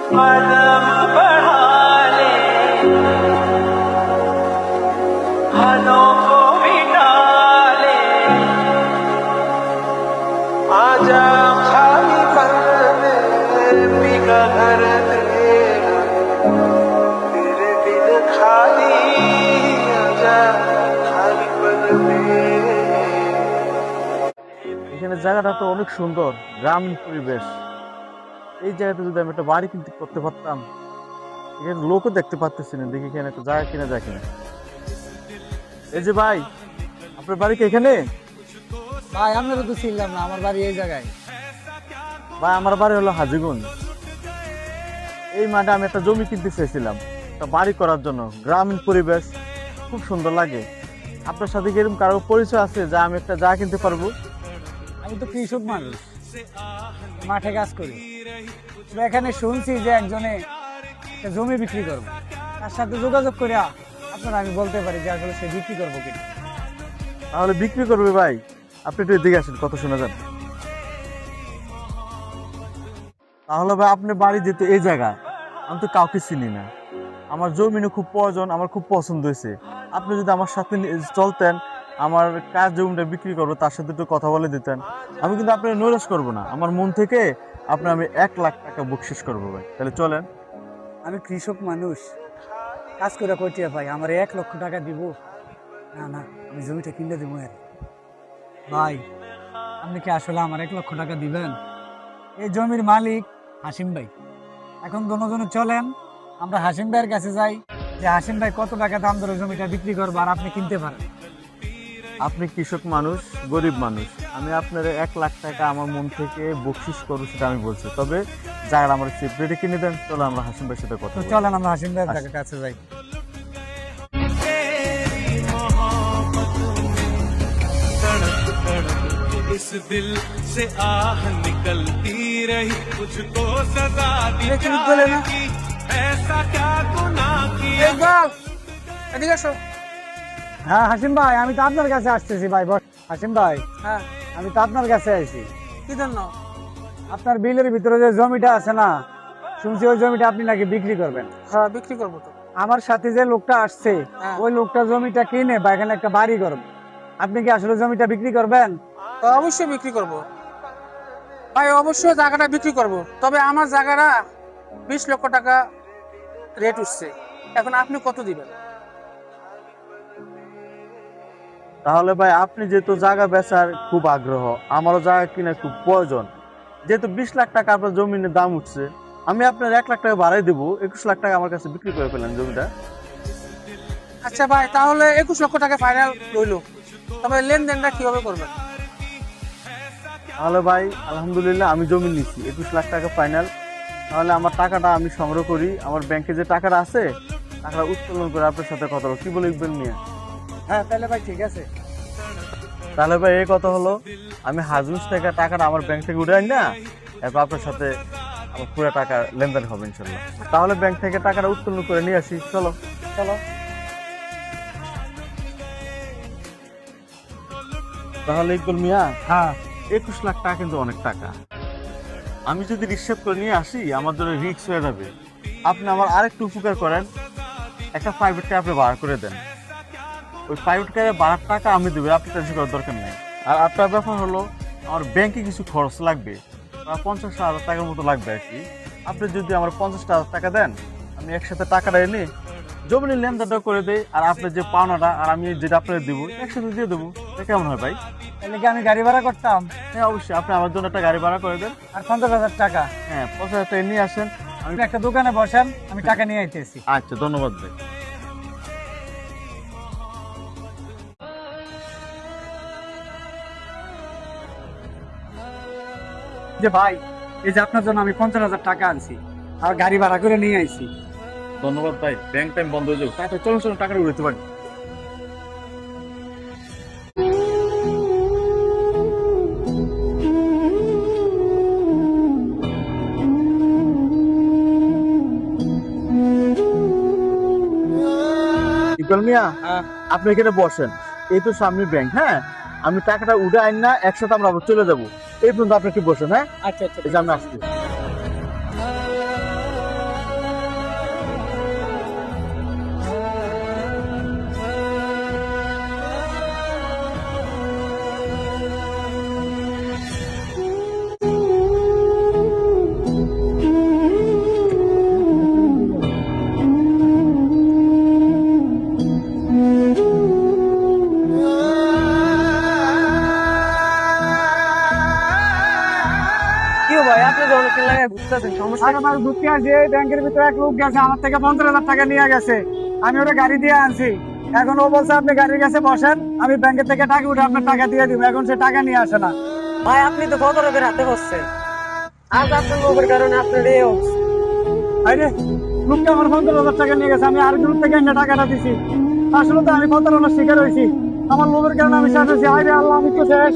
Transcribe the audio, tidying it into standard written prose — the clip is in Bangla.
कदम बढ़ा ले, हदों को मिटा ले, आजा खाली पल में बिका घर तेरा, तेरे बिन खाली आजा खाली पल में। এখানে জায়গাটা তো অনেক সুন্দর, গ্রামীণ পরিবেশ। এই জায়গাতে যদি আমি একটা বাড়ি কিনতে করতে পারতাম। এখানে লোকও দেখতে পারতেছি না, দেখি এখানে একটা জায়গা কিনা যায় কিনা। এই যে ভাই, আপনার বাড়ি কি এখানে? ভাই আপনারা তো ছিলাম না, আমার বাড়ি এই জায়গায়। ভাই আমার বাড়ি হলো হাজীগঞ্জ। এই মাঠে আমি একটা জমি কিনতে চেয়েছিলাম একটা বাড়ি করার জন্য। গ্রামীণ পরিবেশ খুব সুন্দর লাগে। আপনার সাথে কি এরকম কারো পরিচয় আছে যা আমি একটা জায়গা কিনতে পারবো? আমি তো কৃষক মানুষ, মাঠে কাজ করি। তবে এখানে শুনছি যে একজনে একটা জমি বিক্রি করবো, তার সাথে যোগাযোগ করে আপনারা আমি বলতে পারি যে আসলে সে বিক্রি করবো কিনা। তাহলে বিক্রি করবে ভাই? আপনি একটু এদিকে আসেন, কথা শোনা যান। তাহলে ভাই আপনি বাড়ি যেতে এই জায়গা, আমি তো কাউকে চিনি না। আমার জমিনে খুব প্রয়োজন, আমার খুব পছন্দ হয়েছে। আপনি যদি আমার সাথে চলতেন, আমার কাজ জমিটা বিক্রি করবো, তার সাথে একটু কথা বলে দিতেন। আমি কিন্তু আপনার নৈরাশ করবো না, আমার মন থেকে আপনার আমি 1 লাখ টাকা বকশিস করবো ভাই। তাহলে চলেন। আমি কৃষক মানুষ, কাজ করে কইটিয়া ভাই আমার 1 লক্ষ টাকা দিব? না না, আমি জমিটা কিনে দেবো। ভাই আপনি কি আসলে আমার 1 লক্ষ টাকা দিবেন? এই জমির মালিক হাসিম ভাই। এখন দুজনে চলেন আমরা হাসিম ভাইয়ের কাছে যাই, যে হাসিম ভাই কত টাকা দাম ধরে জমিটা বিক্রি করবো আর আপনি কিনতে পারেন। আপনি কৃষক মানুষ, গরিব মানুষ, আমি আপনার 1 লাখ টাকা আমার মন থেকে বকশিস করবো, সেটা আমি বলছি। তবে যারা আমার সেপারেটে কিনে দেন, চলো আমরা হাসিম ভাইয়ের সাথে কথা তো বলি। চলেন আমরা হাসিম ভাইয়ের কাছে যাই। इस दिल से आह निकलती रही, मुझको सजा दी प्यार की, ऐसा क्या गुनाह किया। হ্যাঁ হাসিম ভাই, আমি তো আপনার কাছে আসতেছি ভাই। হাসিম ভাই, হ্যাঁ, আমি তো আপনার কাছে আইছি। কি জন্য? আপনার বিলের ভিতরে যে জমিটা আছে না, শুনছি ওই জমিটা আপনি নাকি বিক্রি করবেন। হ্যাঁ, বিক্রি করবো তো। আমার সাথে যে লোকটা আসছে, হ্যাঁ। ওই লোকটা জমিটা কিনে বা এখানে একটা বাড়ি করবে। আপনি কি আসলে জমিটা বিক্রি করবেন? তো অবশ্যই বিক্রি করব ভাই, অবশ্যই জায়গাটা বিক্রি করব। তবে আমার জায়গাটা 20 লক্ষ টাকা রেট উঠছে। এখন আপনি কত দিবেন? তাহলে ভাই আপনি যেহেতু জায়গা বেচার খুব আগ্রহ, আমারও জায়গা কিনা খুব প্রয়োজন, যেহেতু 20 লাখ টাকা আপনার জমিনের দাম উঠছে, আমি আপনার 1 লাখ টাকা বাড়াই দেবো। 21 লাখ টাকা আমার কাছে বিক্রি করে ফেলেন জমিটা। আচ্ছা ভাই, তাহলে 21 লক্ষ টাকা ফাইনাল রইলো। তবে লেনদেনটা কিভাবে করবেন? তাহলে ভাই আলহামদুলিল্লাহ আমি জমি নিচ্ছি, 21 লাখ টাকা ফাইনাল। তাহলে আমার টাকাটা আমি সংগ্রহ করি, আমার ব্যাংকে যে টাকাটা আছে টাকাটা উত্তোলন করে আপনার সাথে কথা বলবো। কি বলবেন নিয়ে? হ্যাঁ তাহলে ভাই ঠিক আছে। তাহলে ভাই এই কথা হলো, আমি হাজুস থেকে টাকাটা আমার ব্যাংক থেকে উঠে আনি না, এরপর আপনার সাথে আমার পুরো টাকা লেনদেন হবে ইনশাল্লাহ। তাহলে ব্যাংক থেকে টাকাটা উত্তোলন করে নিয়ে আসি, চলো। চলো। তাহলে ইকবাল মিয়া, হ্যাঁ 21 লাখ টাকা কিন্তু অনেক টাকা। আমি যদি রিক্সা করে নিয়ে আসি, আমার জন্য রিক্স হয়ে যাবে। আপনি আমার আরেকটু উপকার করেন, একটা প্রাইভেট কার আপনি ভাড়া করে দেন। ওই প্রাইভেট কারে ভাড়ার টাকা আমি দেবো, আপনি টেনশন করার দরকার নেই। আর আপনার ব্যাপার হলো, আমার ব্যাংকে কিছু খরচ লাগবে, 50,000 টাকার মতো লাগবে আর কি। আপনি যদি আমার 50,000 টাকা দেন, আমি একসাথে টাকাটা এনে জমির লেনদেনটা করে দেই, আর আপনার যে পাওনাটা আর আমি যেটা আপনার দেবো একসাথে দিয়ে দেবো। এটা কেমন হয় ভাই? তাহলে কি আমি গাড়ি ভাড়া করতাম? হ্যাঁ অবশ্যই, আপনি আমার জন্য একটা গাড়ি ভাড়া করে দেন। আর 50,000 টাকা? হ্যাঁ 50,000 টাকা নিয়ে আসেন। আমি একটা দোকানে বসেন, আমি টাকা নিয়ে আইতেছি। আচ্ছা ধন্যবাদ ভাই। যে ভাই, এই যে আপনার জন্য আমি 50,000 টাকা আনছি আর গাড়ি ভাড়া করে নিয়ে আইছি। ধন্যবাদ ভাই, ব্যাংক টাইম বন্ধ হয়ে যাবে, তাড়াতাড়ি চলুন চলুন টাকাটা উড়াতে পারি। ইকবাল মিয়া, আপনি এখানে বসেন, এই তো সামনে ব্যাংক। হ্যাঁ আমি টাকাটা উঠে আইন না, একসাথে আমরা আবার চলে যাবো। এই পর্যন্ত আপনি কি বসেন। হ্যাঁ আচ্ছা আচ্ছা, এই যে আমি আসছি। লাগায় ঘুরতেছেন, সমস্যা আরে ভাই ঘুরতে আসি, এই ব্যাংকের ভিতরে এক লোক গেছে আমার থেকে 50,000 টাকা নিয়ে গেছে। আমি ওটা গাড়ি দিয়ে আনছি। এখন ও বলছে আপনি গাড়ির কাছে বসেন, আমি ব্যাংকের থেকে টাকা উঠে আপনার টাকা দিয়ে দিব। এখন সে টাকা নিয়ে আসে না। ভাই আপনি তো কত লোকের হাতে বসছেন, আজ আপনার লোকের কারণে আপনার এই অবস্থা। আরে লোকটা আমার 50,000 টাকা নিয়ে গেছে, আমি আর গ্রুপ থেকে এনে টাকাটা দিছি। আসলে তো আমি 15 শিকার হয়েছি, আমার লোকের কারণে আমি শেষ হয়েছি। আরে আল্লাহ, আমি তো শেষ।